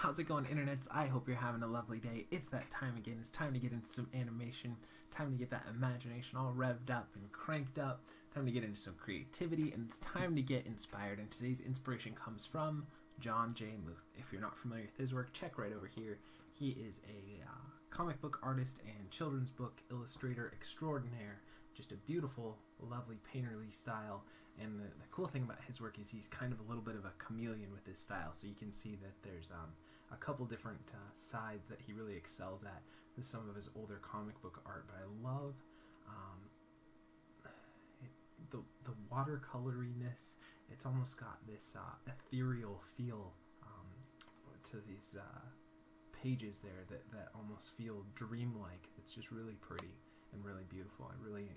How's it going, internets? I hope you're having a lovely day. It's that time again. It's time to get into some animation. Time to get that imagination all revved up and cranked up. Time to get into some creativity, and it's time to get inspired. And today's inspiration comes from Jon J Muth. If you're not familiar with his work, check right over here. He is a comic book artist and children's book illustrator extraordinaire. Just a beautiful, lovely painterly style. And the cool thing about his work is he's kind of a little bit of a chameleon with his style. So you can see that there's a couple different sides that he really excels at. This is some of his older comic book art, but I love the watercoloriness. It's almost got this ethereal feel to these pages there that almost feel dreamlike. It's just really pretty and really beautiful. I really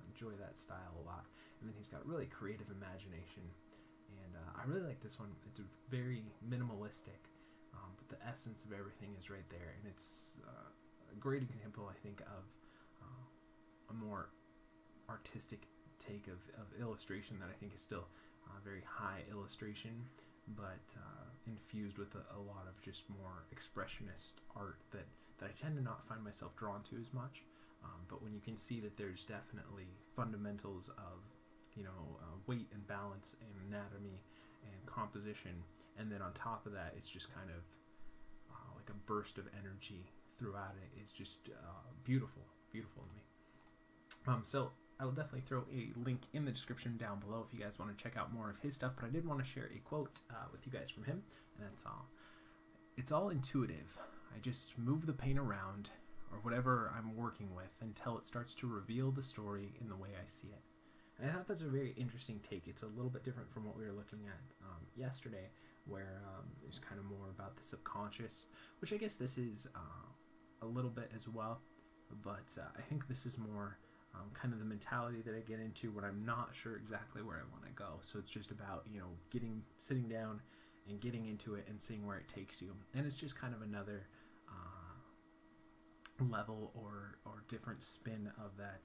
enjoy that style a lot. And then he's got really creative imagination, and I really like this one. It's very minimalistic, but the essence of everything is right there, and it's a great example, I think, of a more artistic take of illustration that I think is still very high illustration, but infused with a lot of just more expressionist art that I tend to not find myself drawn to as much. But when you can see that there's definitely fundamentals of, weight and balance and anatomy and composition, and then on top of that, it's just kind of like a burst of energy throughout it. Is just beautiful to me. So I will definitely throw a link in the description down below if you guys want to check out more of his stuff. But I did want to share a quote with you guys from him, and that's all. It's all intuitive. I just move the paint around, or whatever I'm working with, until it starts to reveal the story in the way I see it. And I thought that's a very interesting take. It's a little bit different from what we were looking at yesterday, where there's kind of more about the subconscious, which I guess this is a little bit as well, but I think this is more kind of the mentality that I get into when I'm not sure exactly where I want to go. So it's just about, sitting down and getting into it and seeing where it takes you. And it's just kind of another level or different spin of that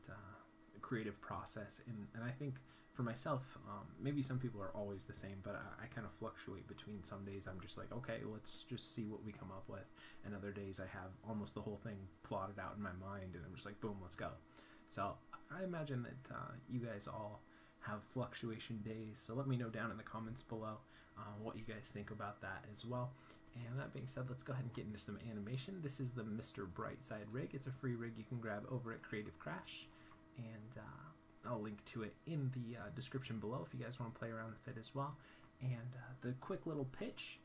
creative process, and I think for myself, maybe some people are always the same, but I kind of fluctuate between. Some days I'm just like, okay, let's just see what we come up with, and other days I have almost the whole thing plotted out in my mind, and I'm just like, boom, let's go. So I imagine that you guys all have fluctuation days, so let me know down in the comments below what you guys think about that as well. And that being said, let's go ahead and get into some animation. This is the Mr. Brightside rig. It's a free rig you can grab over at Creative Crash, and I'll link to it in the description below if you guys want to play around with it as well. And the quick little pitch,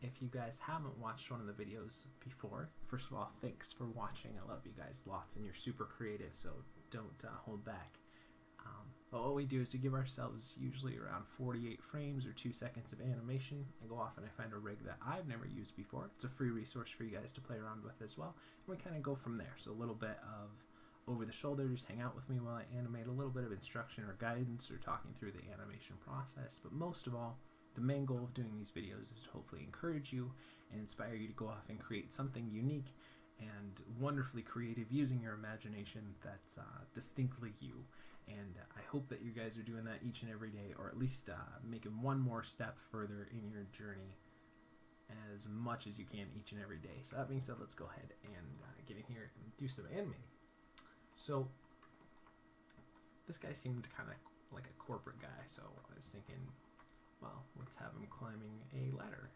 if you guys haven't watched one of the videos before, first of all, thanks for watching. I love you guys lots, and you're super creative, so don't hold back. But what we do is we give ourselves usually around 48 frames or 2 seconds of animation. I go off and I find a rig that I've never used before. It's a free resource for you guys to play around with as well. And we kind of go from there. So a little bit of over the shoulder, just hang out with me while I animate, a little bit of instruction or guidance or talking through the animation process. But most of all, the main goal of doing these videos is to hopefully encourage you and inspire you to go off and create something unique and wonderfully creative using your imagination that's distinctly you. And I hope that you guys are doing that each and every day, or at least making one more step further in your journey as much as you can each and every day. So that being said, let's go ahead and get in here and do some animating. So this guy seemed kind of like a corporate guy, so I was thinking, well, let's have him climbing a ladder,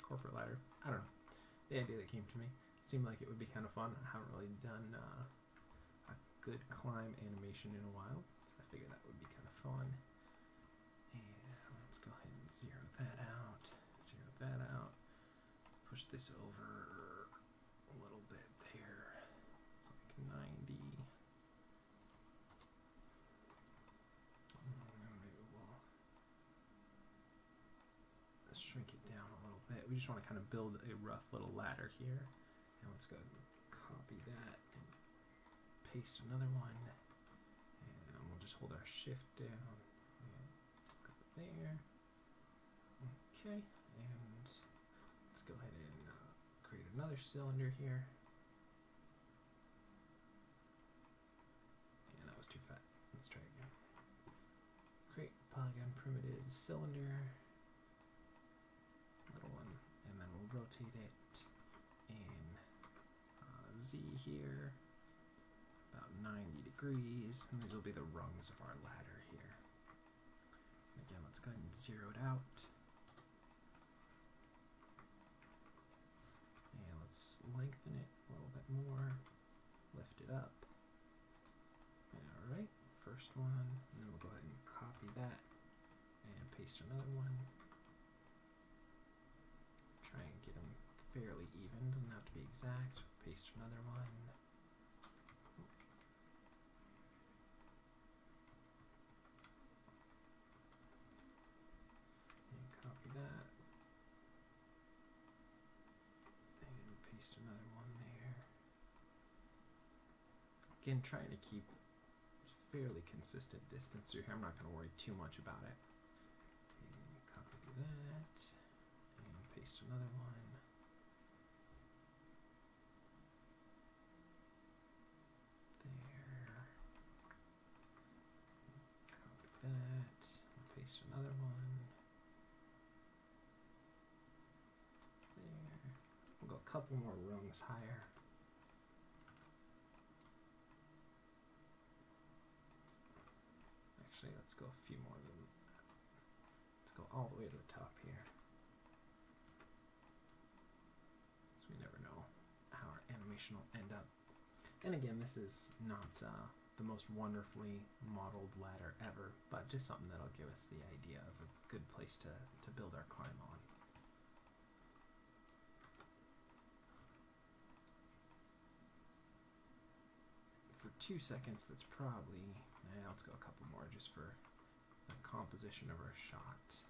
corporate ladder. I don't know. The idea that came to me seemed like it would be kind of fun. I haven't really done a good climb animation in a while, so I figured that would be kind of fun. And let's go ahead and zero that out. Push this over a little bit there. It's like 90. Maybe we'll shrink it down a little bit. We just want to kind of build a rough little ladder here. And let's go ahead and copy that and paste another one, and we'll just hold our shift down and go there. Okay, and let's go ahead and create another cylinder here. And that was too fat. Let's try again. Create polygon primitive cylinder, little one, and then we'll rotate it in Z here, about 90 degrees, and these will be the rungs of our ladder here. And again, let's go ahead and zero it out. And let's lengthen it a little bit more, lift it up. Alright, first one, and then we'll go ahead and copy that and paste another one. Try and get them fairly even, doesn't have to be exact. Paste another one. And copy that. And paste another one there. Again, trying to keep fairly consistent distance through here. I'm not going to worry too much about it. And copy that. And paste another one. That, paste another one there. We'll go a couple more rungs higher. Actually, let's go a few more than that. Let's go all the way to the top here. So we never know how our animation will end up. And again, this is not the most wonderfully modeled ladder ever, but just something that'll give us the idea of a good place to build our climb on. For 2 seconds, that's probably, let's go a couple more just for the composition of our shot.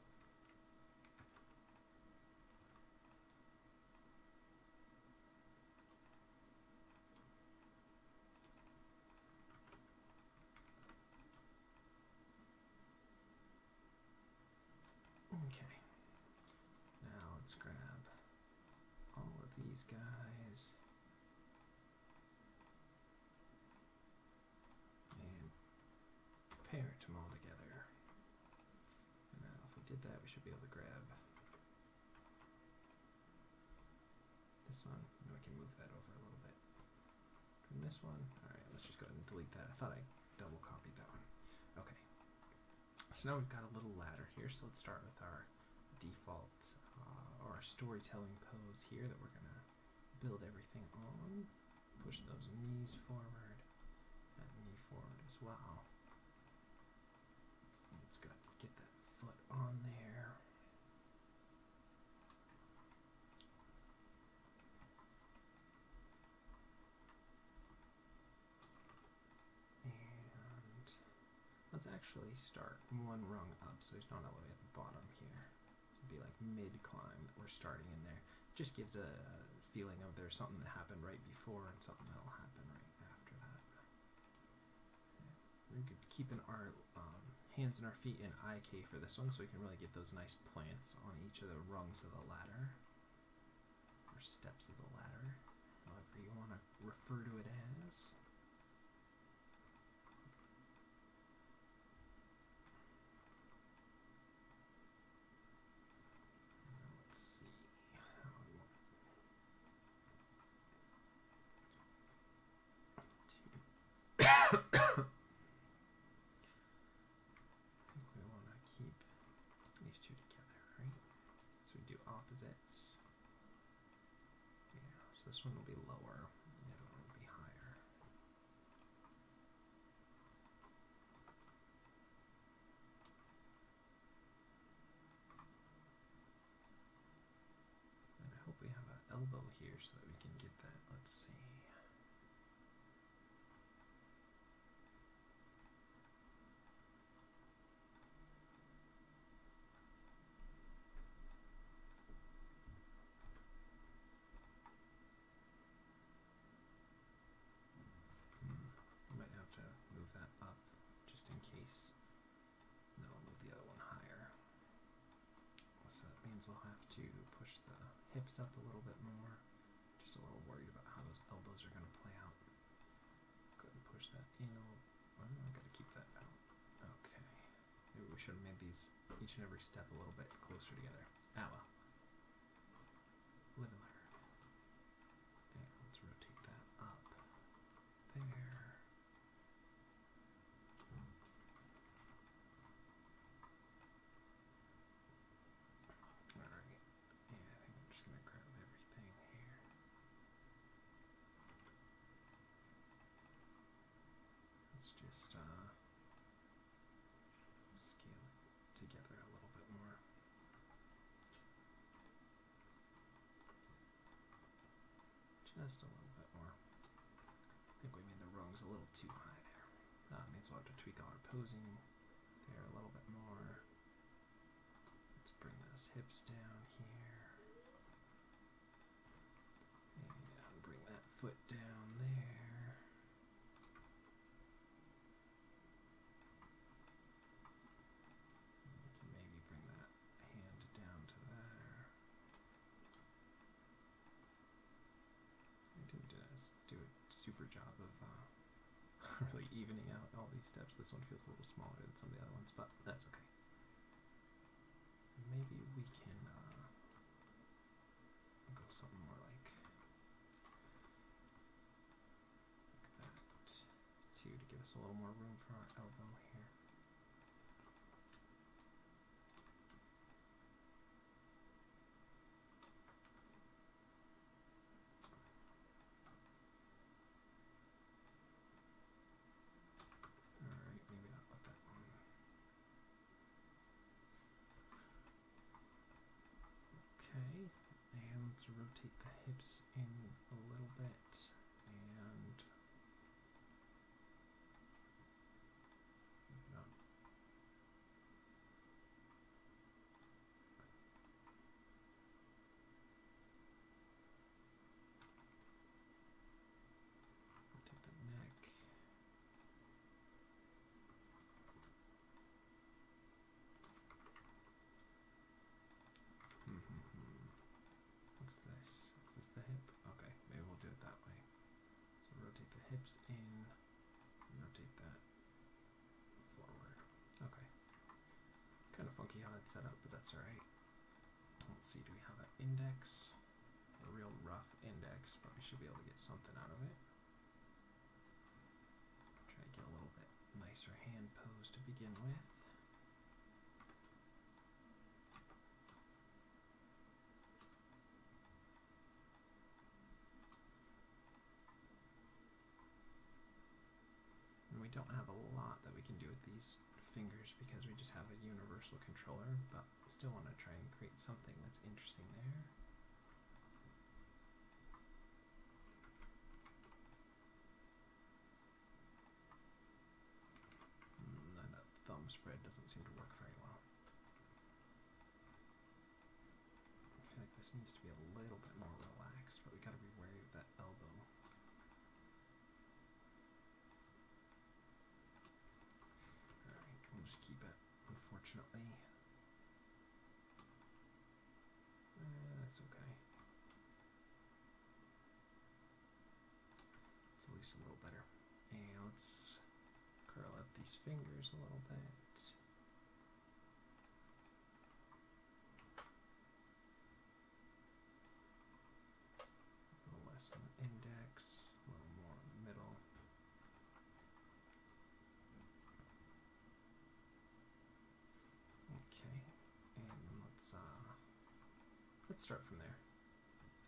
Okay, now let's grab all of these guys and parent them all together. And now if we did that, we should be able to grab this one, and we can move that over a little bit. And this one, alright, let's just go ahead and delete that. I thought I double copied that one. Okay. So now we've got a little ladder here, so let's start with our default or our storytelling pose here that we're going to build everything on. Push those knees forward, that knee forward as well. Let's go get that foot on there. Let's actually start one rung up so he's not all the way at the bottom here. So it'd be like mid-climb that we're starting in there. Just gives a feeling of there's something that happened right before and something that'll happen right after that. We're keeping our hands and our feet in IK for this one so we can really get those nice plants on each of the rungs of the ladder. Or steps of the ladder, however you want to refer to it as. Opposites. Yeah, so this one will be lower, the other one will be higher. And I hope we have an elbow here so that we can get that. Let's see. In case. No, we'll move the other one higher. So that means we'll have to push the hips up a little bit more. Just a little worried about how those elbows are going to play out. Go ahead and push that in a little. Well, I've got to keep that out. Okay. Maybe we should have made these each and every step a little bit closer together. Ow. Living just scale it together a little bit more. Just a little bit more. I think we made the rungs a little too high there. That means we'll have to tweak our posing there a little bit more. Let's bring those hips down here. And bring that foot down there. We can maybe bring that hand down to there. I didn't do a super job of really evening out all these steps. This one feels a little smaller than some of the other ones, but that's okay. Maybe we can go something more like that too, to give us a little more room for our elbow here. Alright, maybe not let that one. Okay, and let's rotate the hips in a little bit, and maybe not. Rotate the neck. What's this? Is this the hip? Okay, maybe we'll do it that way. So rotate the hips in, and rotate that forward. Okay. Kind of funky how that's set up, but that's alright. Let's see, do we have an index? A real rough index, but we should be able to get something out of it. Try to get a little bit nicer hand pose to begin with. We don't have a lot that we can do with these fingers because we just have a universal controller, but still want to try and create something that's interesting there. And that thumb spread doesn't seem to work very well. I feel like this needs to be a little bit more relaxed, but we gotta be wary of that elbow. We'll just keep it, unfortunately. That's okay. It's at least a little better. And let's curl out these fingers a little bit. A little less on the index, a little more in the middle. Okay, and let's start from there.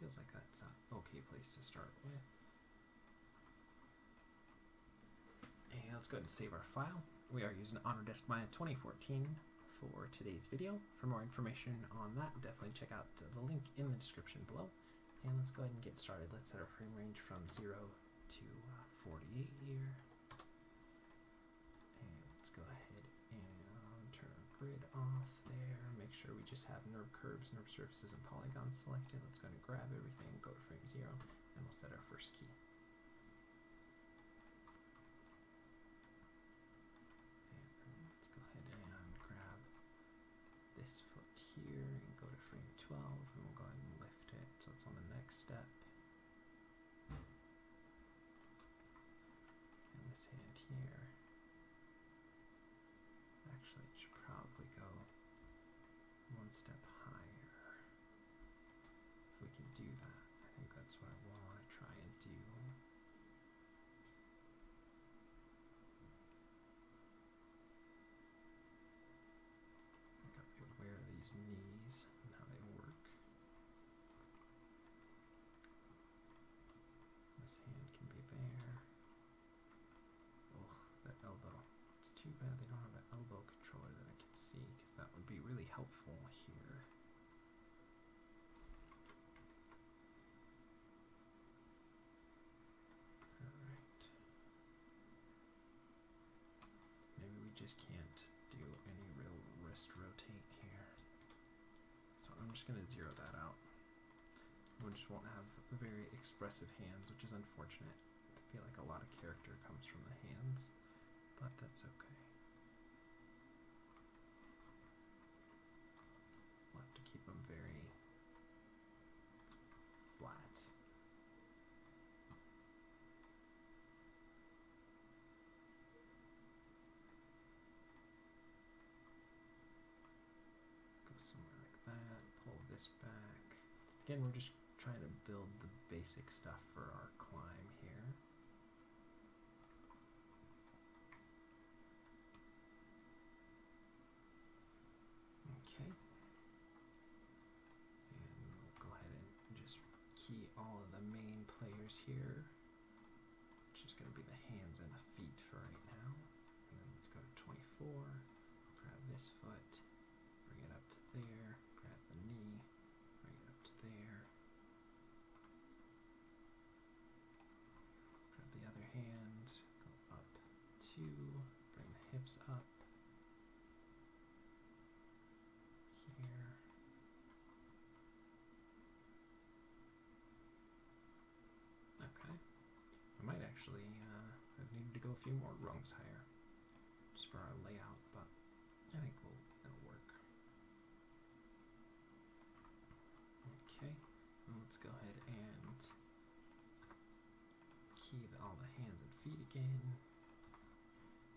Feels like that's an okay place to start with. And let's go ahead and save our file. We are using Autodesk Maya 2014 for today's video. For more information on that, definitely check out the link in the description below. And let's go ahead and get started. Let's set our frame range from 0 to 48 here. And let's go ahead and turn our grid off there. Make sure we just have NURB curves, NURB surfaces, and polygons selected. Let's go ahead and grab everything, go to frame 0, and we'll set our first key. And let's go ahead and grab this foot here and go to frame 12, and we'll go ahead and lift it so it's on the next step. And this hand here. Actually, it should probably go one step higher. If we can do that, I think that's what I want to try and do. I gotta be aware of these knees and how they work. This hand can be there. Oh, that helpful here. Alright. Maybe we just can't do any real wrist rotate here. So I'm just going to zero that out. We just won't have very expressive hands, which is unfortunate. I feel like a lot of character comes from the hands, but that's okay. We'll have to keep them very flat. Go somewhere like that, pull this back. Again, we're just trying to build the basic stuff for our climb here. Okay. And we'll go ahead and just key all of the main players here. It's just going to be the hands and the feet for right now. And then let's go to 24. Grab this foot. Bring it up to there. Grab the knee. Bring it up to there. Grab the other hand. Go up 2. Bring the hips up. Here. Okay. I might actually have needed to go a few more rungs higher just for our layout, but I think it'll work. Okay, and let's go ahead and key all the hands and feet again.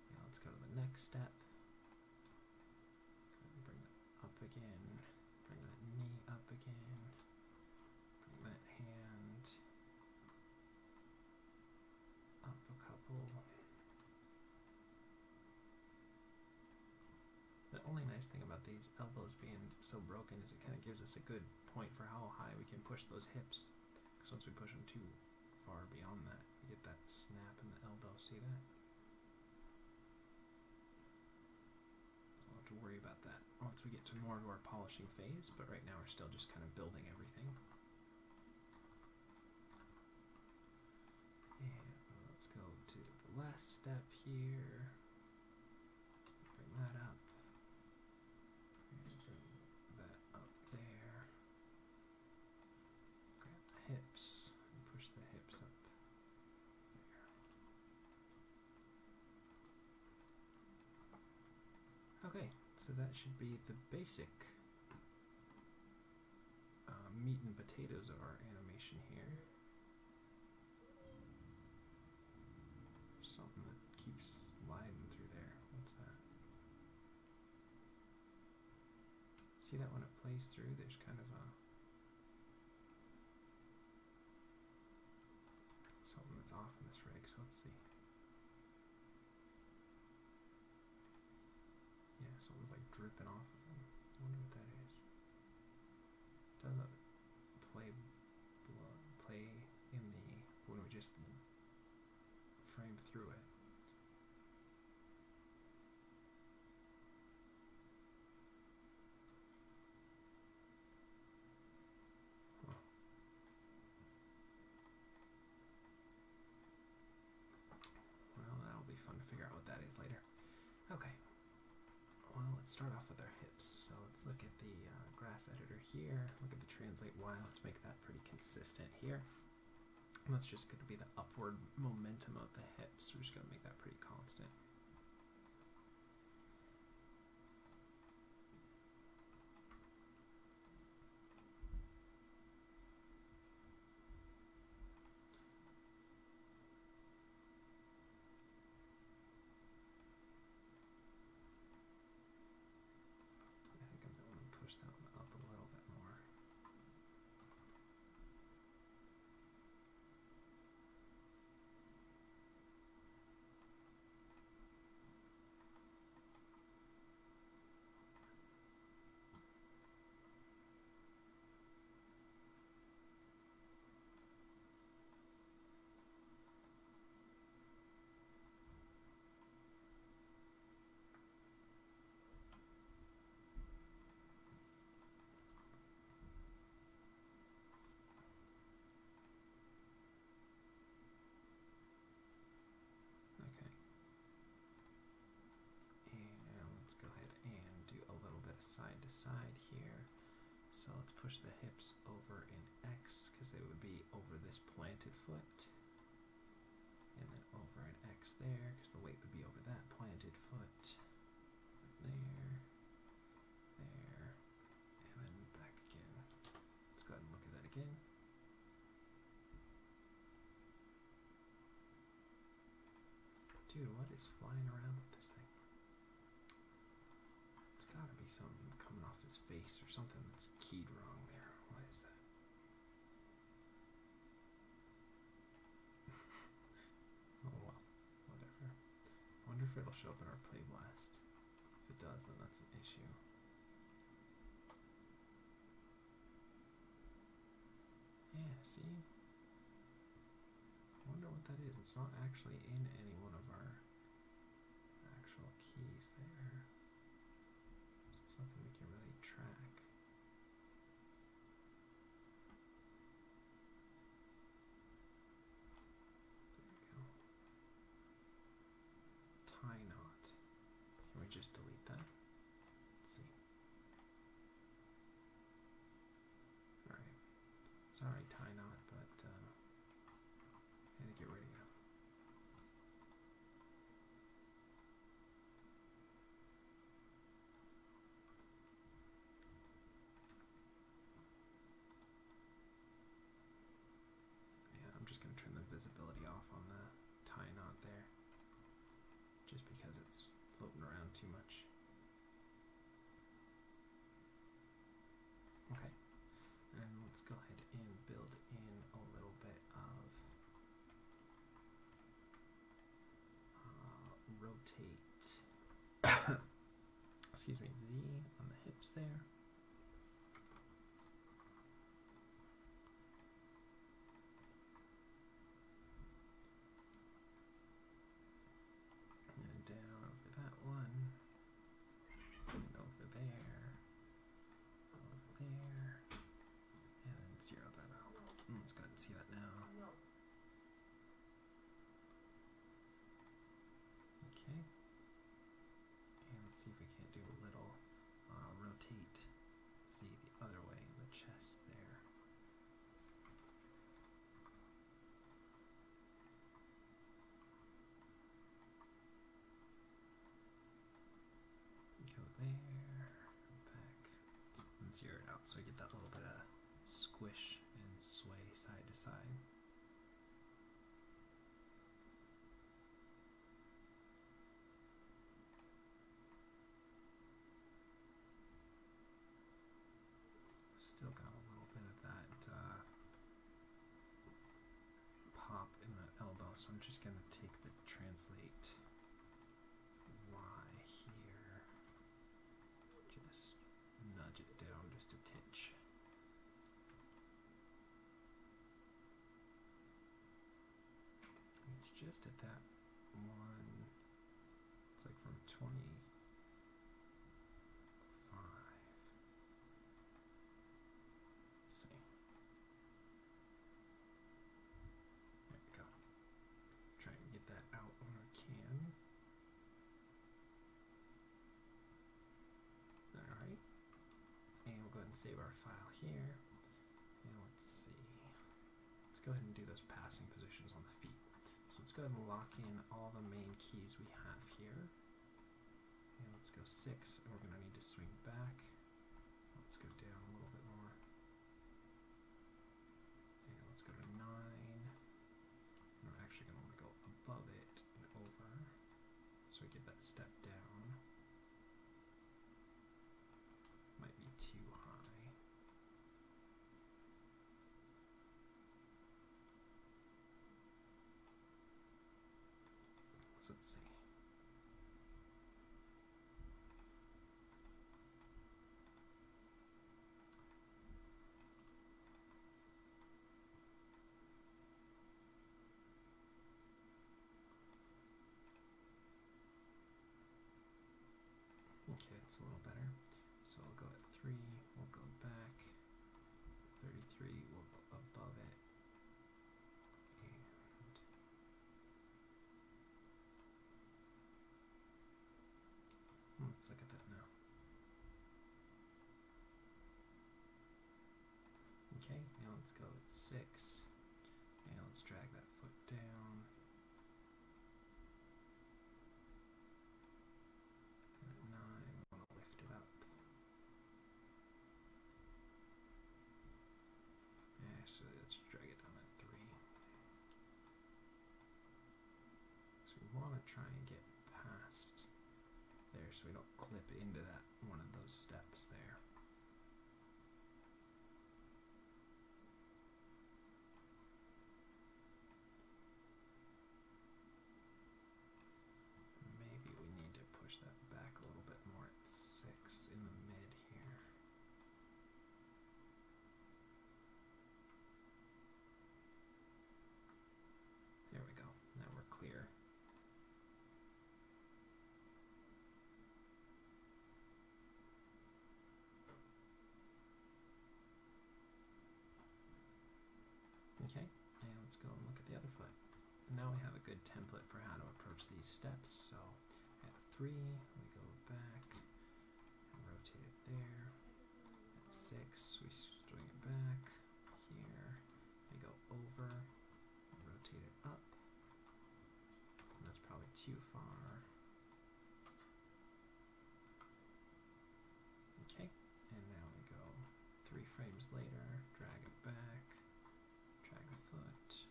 Now let's go to the next step. Bring it up again. Bring that knee up again. Bring that hand up a couple. The only nice thing about these elbows being so broken is it kind of gives us a good point for how high we can push those hips. Because once we push them too far beyond that, we get that snap in the elbow. See that? So I'll have to worry about that once we get to more of our polishing phase, but right now we're still just kind of building everything. And let's go to the last step here. Bring that up. Hips and push the hips up there. Okay, so that should be the basic meat and potatoes of our animation here. Something that keeps sliding through there. What's that? See that when it plays through, there's kind of a something that's off in this rig, so let's see. Yeah, something's like dripping off of them. I wonder what that is. Doesn't play in the when we just frame through it. Okay, well, let's start off with our hips. So let's look at the graph editor here, look at the translate Y, let's make that pretty consistent here. And that's just going to be the upward momentum of the hips. We're just going to make that pretty constant. That one up a little bit more. side here. So let's push the hips over in X because they would be over this planted foot. And then over in X there because the weight would be over that planted foot. There, there, and then back again. Let's go ahead and look at that again. Dude, what is flying around with this thing? It's gotta be something coming off his face or something that's keyed wrong there. What is that? Oh well, whatever. I wonder if it'll show up in our play blast. If it does, then that's an issue. Yeah, see? I wonder what that is. It's not actually in any one of our actual keys there. So it's nothing we can really track. There we go. Tie knot. Can we just delete that? Let's see. Alright. Sorry, tie knot, but I had to get rid of you. Yeah, I'm just going to turn the visibility off on the tie knot there, just because it's floating around too much. Okay, and let's go ahead and build in a little bit of rotate, excuse me, Z on the hips there. And then down over that one, and over there, and then zero that out. Let's go ahead and see that now. Okay. And let's see if we can't do a little rotate. See the other way in the chest there. Go there, back, and zero it out so we get that little bit of squish and sway side to side. Still got a little bit of that pop in the elbow, so I'm just going to take the translate Y here, just nudge it down just a titch. It's just at that one, it's like from 25. Let's see. There we go. Try and get that out when I can. Alright. And we'll go ahead and save our file here. And let's see. Let's go ahead and do those passing positions on the feet. So let's go ahead and lock in all the main keys we have here. And let's go 6, and we're going to need to swing back. Let's go down a little bit more. And let's go to 9. And we're actually going to want to go above it and over. So we get that step down. Might be too high. So let's see. Okay, it's a little better. So I'll go at 3, we'll go back. 33, we'll go above it. And Okay, now let's go at 6. And let's drag that foot down. And at 9, we want to lift it up. Actually, let's drag it down at 3. So we want to try and get past there so we don't clip into that one of those steps there. Maybe we need to push that back a little bit more at 6 in the mid here. There we go. Now we're clear. Okay, and let's go and look at the other foot. Now we have a good template for how to approach these steps. So at 3, we go back and rotate it there. At 6, we swing it back. Here, we go over and rotate it up. And that's probably too far. Okay, and now we go 3 frames later, drag it back, drag the foot.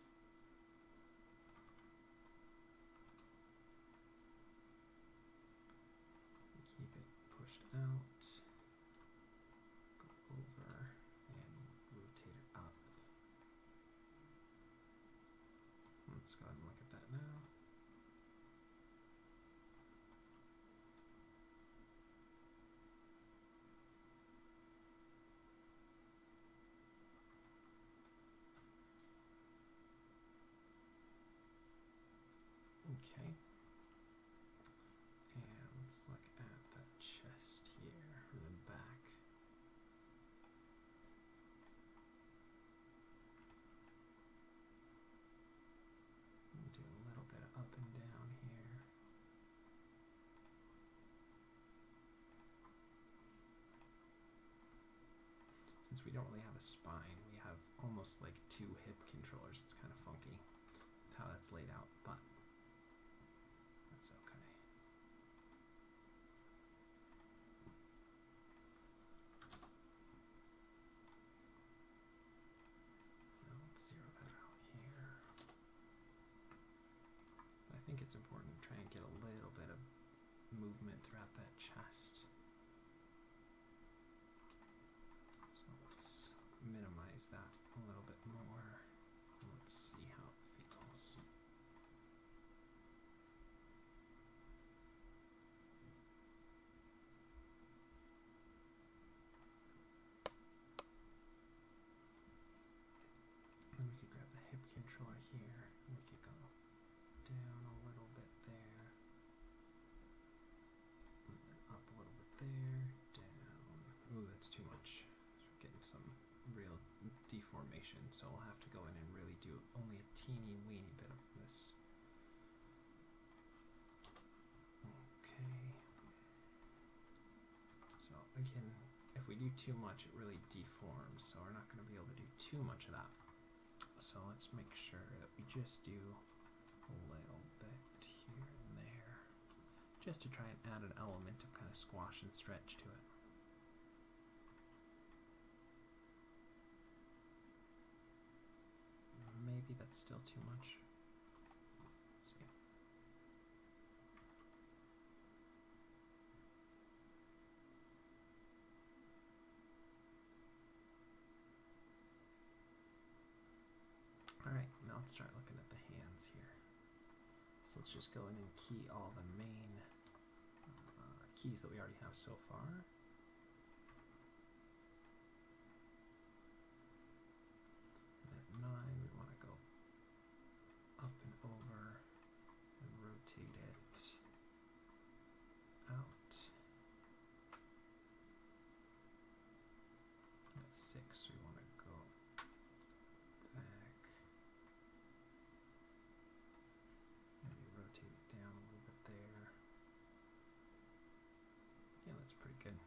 Keep it pushed out, go over, and rotate it up. Let's go ahead and look at that now. Okay. And let's look at the chest here, and then back. And do a little bit of up and down here. Since we don't really have a spine, we have almost like 2 hip controllers. It's kind of funky with how that's laid out, but that's okay. Now let's zero that out here. I think it's important to try and get a little bit of movement throughout that chest. So let's minimize that a little bit more. Let's see how it feels. And we could grab the hip controller here, and we could go down a little bit there, and then up a little bit there, down. Ooh, that's too much. We're getting some real deformation, so we'll have to go in and really do only a teeny weeny bit of this. Okay. So again, if we do too much, it really deforms, so we're not going to be able to do too much of that. So let's make sure that we just do a little bit here and there, just to try and add an element of kind of squash and stretch to it. Maybe that's still too much. Let's see. Alright, now let's start looking at the hands here. So let's just go in and key all the main keys that we already have so far. And at 9, we want to go up and over and rotate it out. And at 6, we want to go back. Maybe rotate it down a little bit there. Yeah, that's pretty good.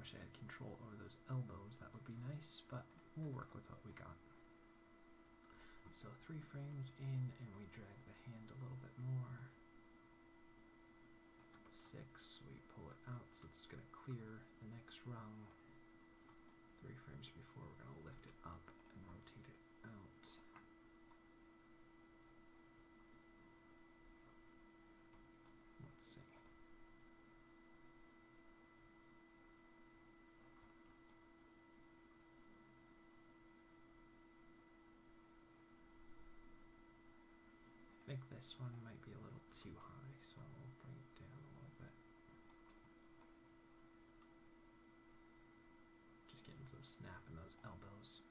wish I had control over those elbows. That would be nice, but we'll work with what we got. So 3 frames in, and we drag the hand a little bit more. 6, we pull it out, so it's going to clear the next rung. 3 frames before, we're going to lift it up and rotate it out. Let's see. I think this one might be a little too high, so we'll bring it down a little bit. Just getting some snap in those elbows.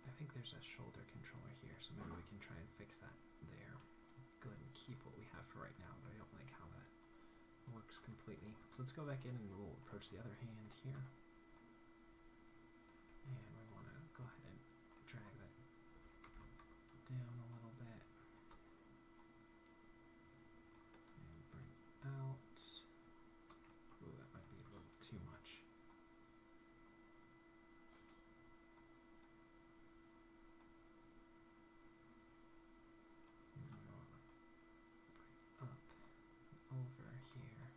I think there's a shoulder controller here, so maybe we can try and fix that there. Go ahead and keep what we have for right now, but I don't like how that works completely. So let's go back in and we'll approach the other hand here. And we want to go ahead and drag that down a little bit. And bring it out. Ooh, that might be a little too much. Over here.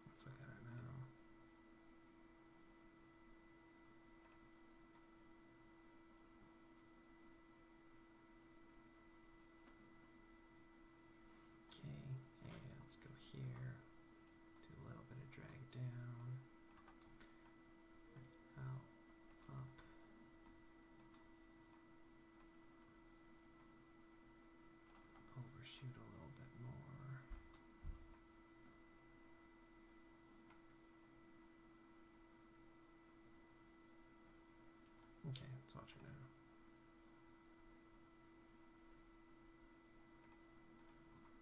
Let's look at it now. Okay, and let's go here, do a little bit of drag down, out, up, overshoot a little bit more. Okay, let's watch it now.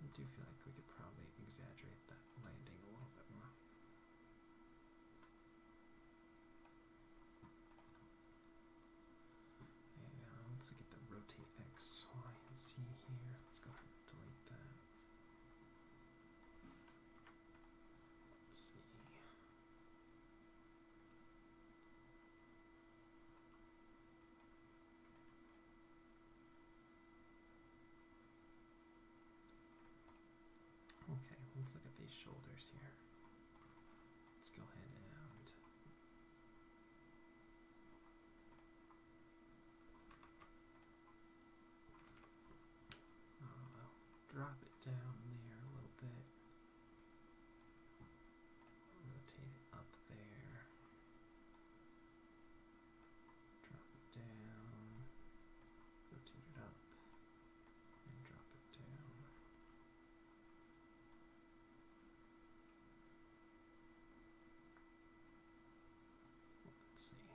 I do feel like we could probably exaggerate that landing a little bit more. And let's look at the rotate X, Y, and Z here. Let's go ahead and delete that. Let's see. Okay, let's look at these shoulders here. Let's go ahead and drop it down there a little bit. Rotate it up there. Drop it down. Rotate it up. And drop it down. Let's see. I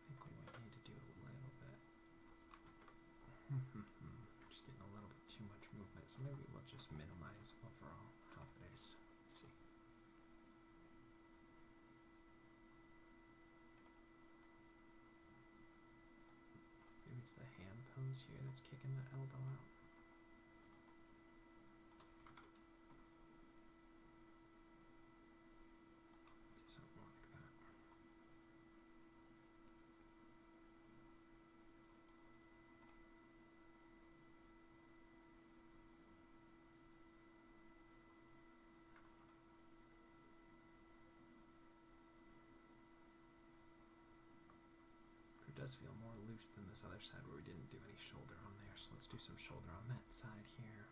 think we might need to do a little bit. Just getting a little bit too much movement, so maybe we'll just minimize overall how it is. Let's see. Maybe it's the hand pose here that's kicking the elbow out. Do something like that. It does feel more loose loose than this other side where we didn't do any shoulder on there. So let's do some shoulder on that side here.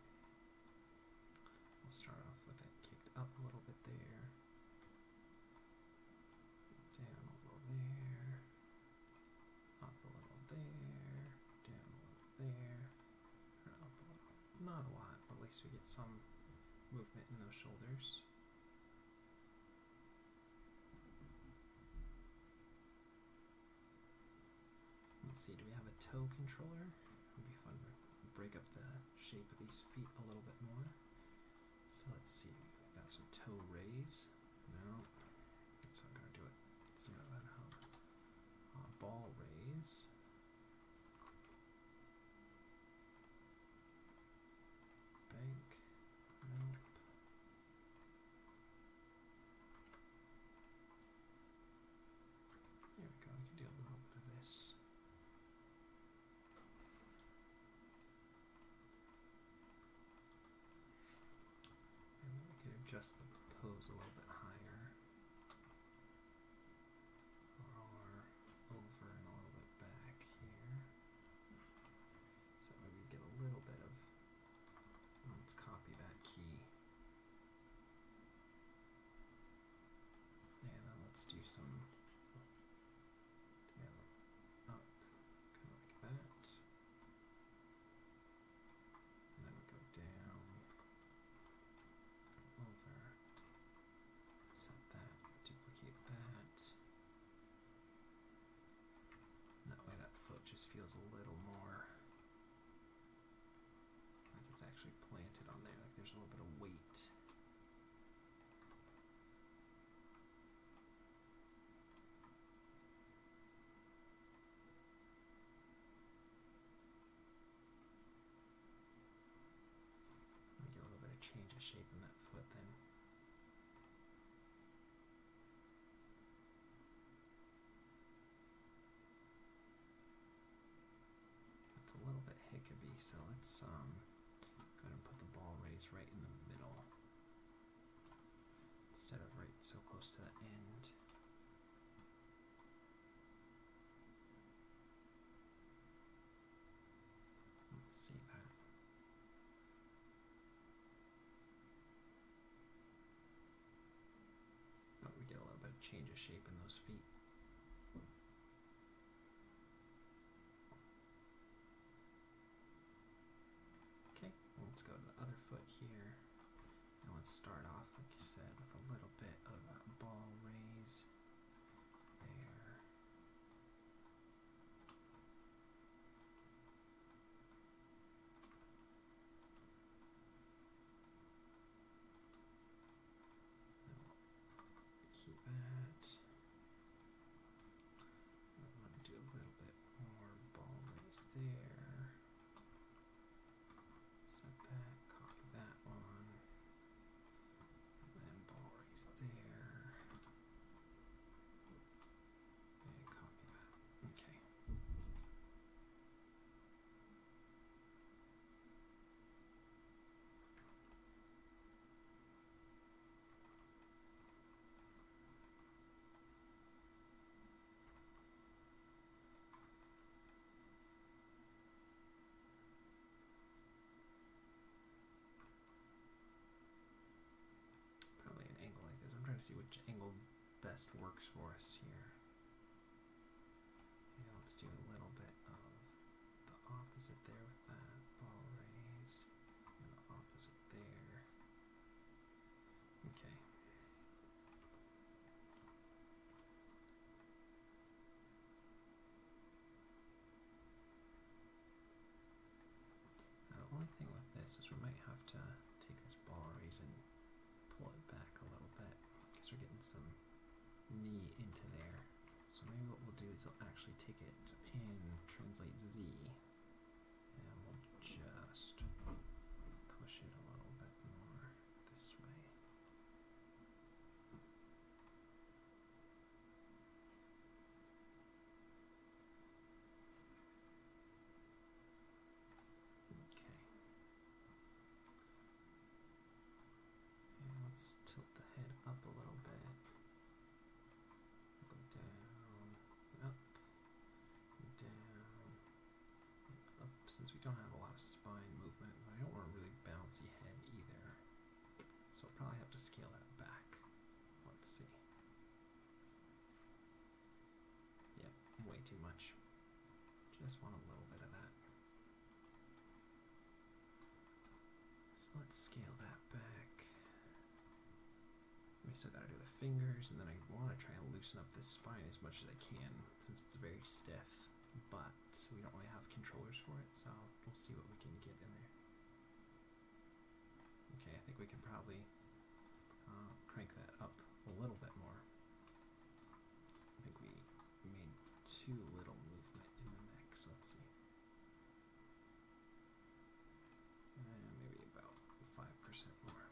We'll start off with it kicked up a little bit there. Down a little there. Up a little there. Down a little there. Or up a little. Not a lot, but at least we get some movement in those shoulders. Let's see, do we have a toe controller? It would be fun to break up the shape of these feet a little bit more. So let's see, we got some toe raise. No, that's not gonna do it. Zero that out. Ball raise. Bank. Nope. There we go, we can do a little bit of this. Adjust the pose a little bit higher, or over and a little bit back here, so that way we get a little bit of, let's copy that key, and then let's do some, up, kind of like that, and then we go down, over, set that, duplicate that. And that way that foot just feels a little more like it's actually planted on there, like there's a little bit of weight. We get a little bit of change of shape in that foot then. That's a little bit hickabee, so let's go ahead and put the ball raise right in the middle instead of right so close to the end. Let's see that. Oh, we get a little bit of change of shape in those feet. Okay, let's go to the other foot here. And let's start off, like you said, with a little bit of a ball raise there. Keep that. I want to do a little bit more ball raise there. Set that, copy that one. And then ball raise there. And copy that. Okay. Probably an angle like this. I'm trying to see which angle best works for us here. Yeah, let's do a little bit of the opposite there with that ball raise, and the opposite there. Okay. Now, the only thing with this is we might have to take this ball raise and pull it back a little bit because we're getting some knee into there. So maybe what we'll do is we'll actually take it and translate Z, and we'll just push it a little bit more this way. Okay. And let's tilt the head up a little bit. Go down, up, down, scale that back. Let's see. Yep, way too much. Just want a little bit of that. So let's scale that back. We still gotta do the fingers, and then I want to try and loosen up this spine as much as I can, since it's very stiff, but we don't really have controllers for it, so we'll see what we can get in there. Okay, I think we can probably crank that up a little bit more. I think we made too little movement in the neck, so let's see. Maybe about 5% more.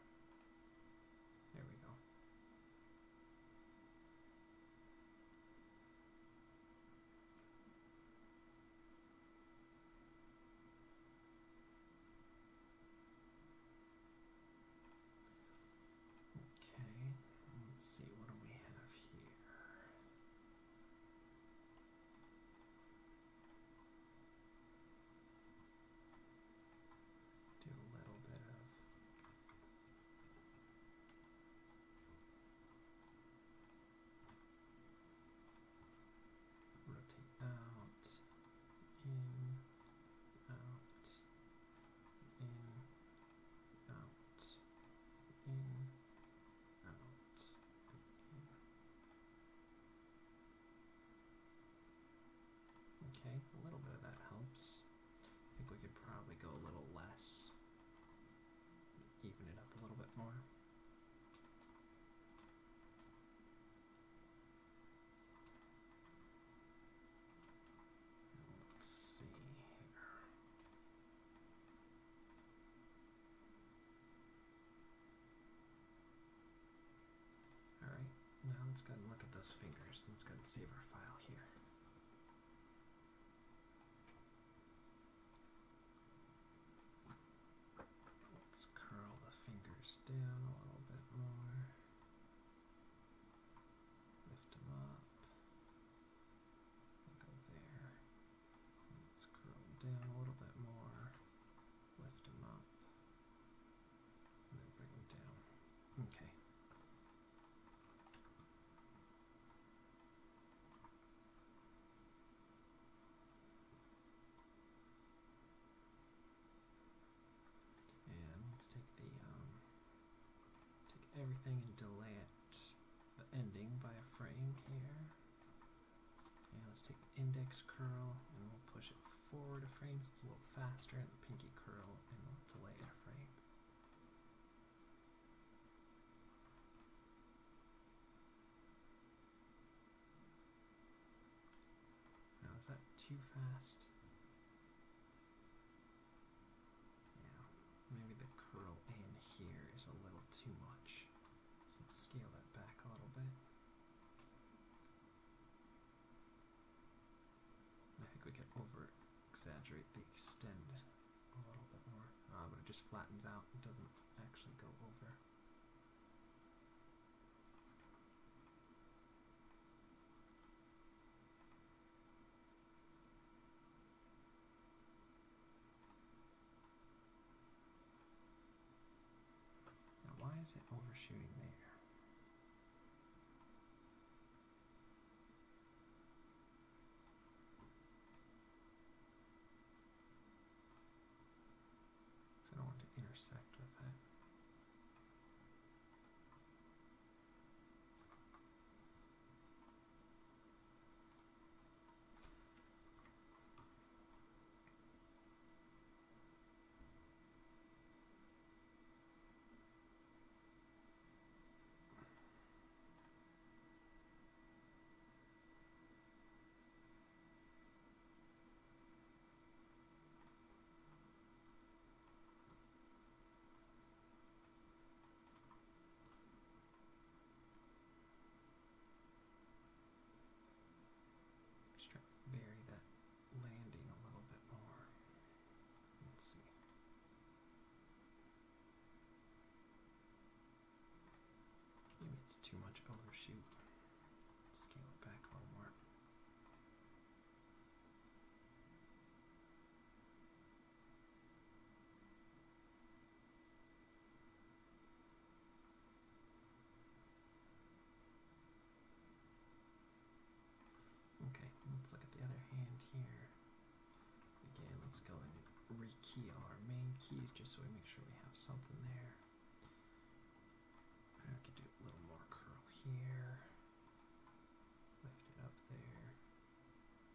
There we go. Okay, let's see, what do we have here? Do a little bit of rotate out, in, out, in, out, in, out, in. Okay, a little bit of that helps. I think we could probably go a little less, even it up a little bit more. Let's see here. Alright, now let's go and look at those fingers. Let's go and save our file here. Let's curl the fingers down a little bit more. Lift them up. Go there. Let's curl them down a little bit more. Lift them up. And then bring them down. Okay. And let's take everything and delay it, the ending by a frame here. And let's take the index curl and we'll push it forward a frame so it's a little faster, and the pinky curl, and we'll delay it a frame. Now, is that too fast? Yeah, maybe the curl in here is a little too much. So let's scale that back a little bit. I think we could over-exaggerate the extend a little bit more, but it just flattens out and doesn't actually go over. Now, why is it overshooting there? I don't want to intersect with it. Just try to vary that landing a little bit more. Let's see. Maybe it's too much overshoot. Scale it back a little more. hand here. Again, let's go and rekey all our main keys just so we make sure we have something there. I could do a little more curl here. Lift it up there.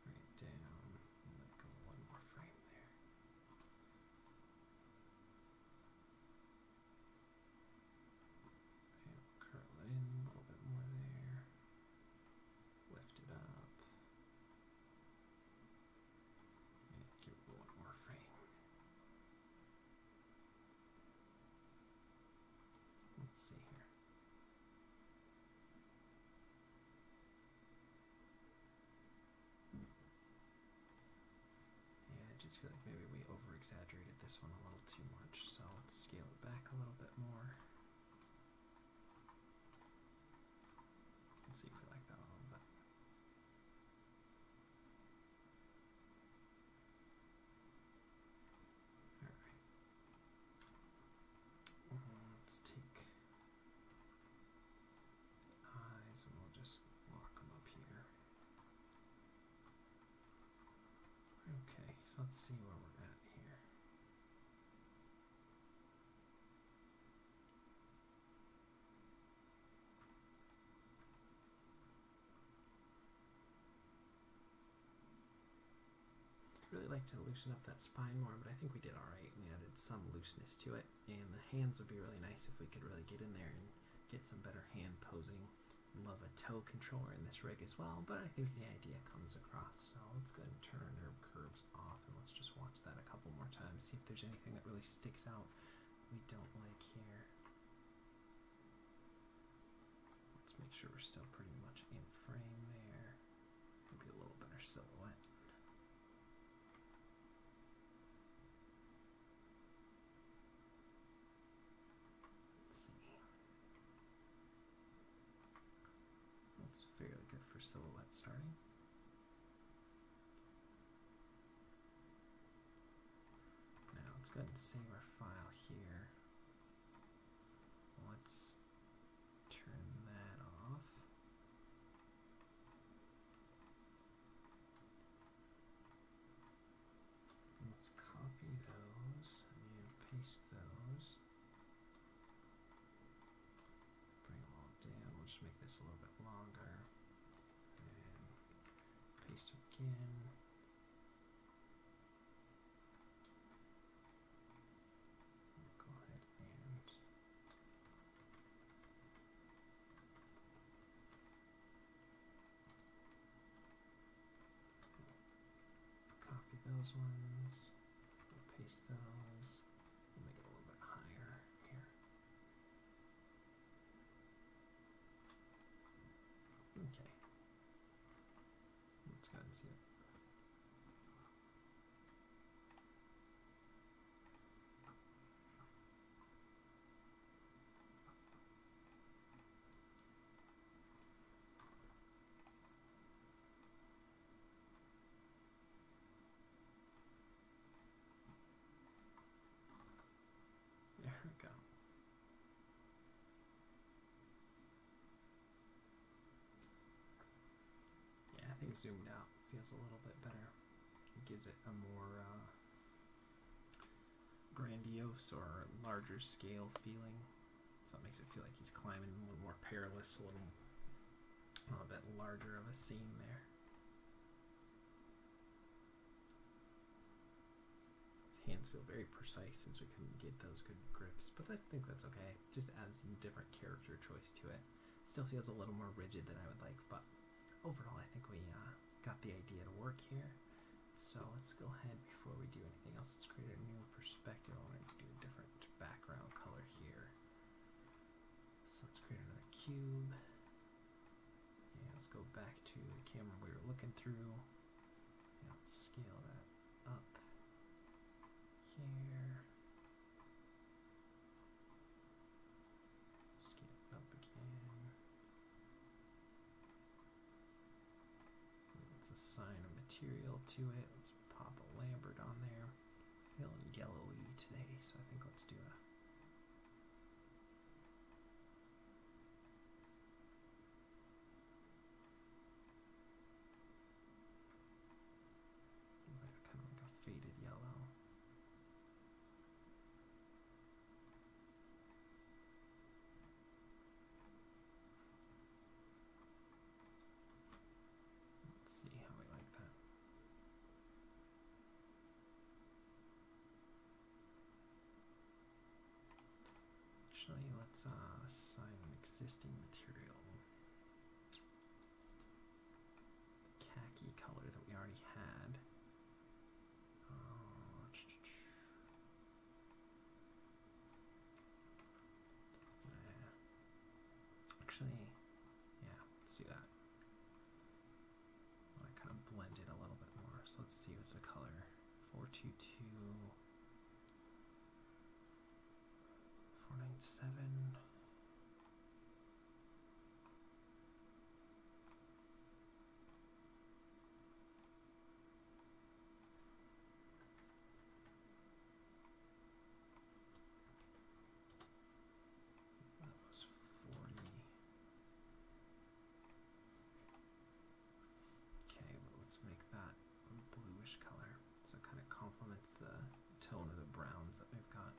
Bring it down. And let go one more frame there. And curl it in a little bit more there. Lift it up. And give it one more frame. Let's see here. Yeah, I just feel like maybe we over-exaggerated this one a little too much, so let's scale it back a little bit more. Let's see if we like that a little bit. Alright. Let's take the eyes and we'll just lock them up here. Okay, so let's see where we're at here. Really like to loosen up that spine more, but I think we did alright. We added some looseness to it, and the hands would be really nice if we could really get in there and get some better hand posing. Love a toe controller in this rig as well, but I think the idea comes across. So let's go ahead and turn our curves off, and let's just watch that a couple more times, see if there's anything that really sticks out we don't like here. Let's make sure we're still pretty much in frame there. Maybe a little better silhouette. Fairly good for silhouette starting. Now let's go ahead and save our file here. Let's turn that off. Let's copy those and paste those. Bring them all down. We'll just make this a little bit longer. Paste again. We'll go ahead and copy those ones. We'll paste those. We'll make it a little bit higher here. Okay. Let's go ahead and see it. There we go. Yeah, I think zoomed out feels a little bit better. It gives it a more grandiose or larger scale feeling. So it makes it feel like he's climbing a little more perilous, a little bit larger of a scene there. His hands feel very precise since we couldn't get those good grips, but I think that's okay. Just adds some different character choice to it. Still feels a little more rigid than I would like, but overall I think we got the idea to work here. So let's go ahead, before we do anything else, let's create a new perspective. I want to do a different background color here. So let's create another cube. And let's go back to the camera we were looking through. And let's scale that up here. Scale it up again. Let's assign a material to it. Let's pop a Lambert on there. Feeling yellowy today, so I think let's do a existing material. Khaki color that we already had. Actually, yeah, let's do that. I want to kind of blend it a little bit more. So let's see what's the color. 422, 497. Color, so it kind of complements the tone of the browns that we've got.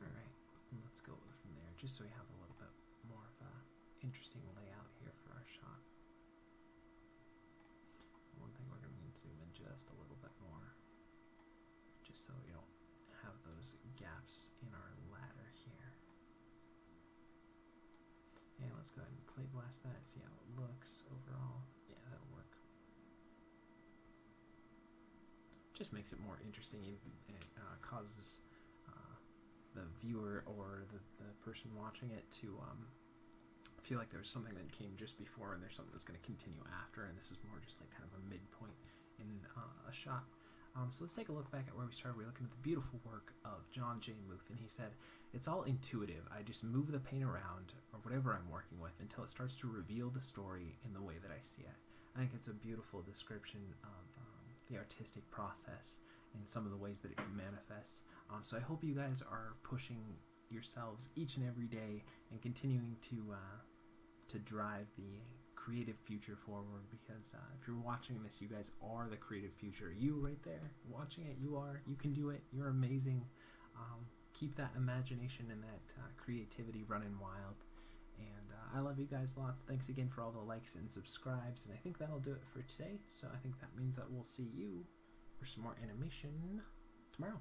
Alright, let's go from there, just so we have a little bit more of a interesting layout here for our shot. One thing we're going to need to zoom in just a little bit more, just so we don't have those gaps in our ladder here. Yeah, let's go ahead and play blast that, see how it looks overall. Yeah, that'll work. Just makes it more interesting. It causes the viewer or the person watching it to feel like there's something that came just before and there's something that's going to continue after, and this is more just like kind of a midpoint in a shot. So let's take a look back at where we started. We're looking at the beautiful work of Jon J Muth, and he said, "It's all intuitive. I just move the paint around, or whatever I'm working with, until it starts to reveal the story in the way that I see it." I think it's a beautiful description of the artistic process and some of the ways that it can manifest. So I hope you guys are pushing yourselves each and every day and continuing to drive the creative future forward, because if you're watching this, you guys are the creative future. You right there watching it, you can do it. You're amazing. Keep that imagination and that creativity running wild, and I love you guys lots. Thanks again for all the likes and subscribes, and I think that'll do it for today. So I think that means that we'll see you for some more animation tomorrow.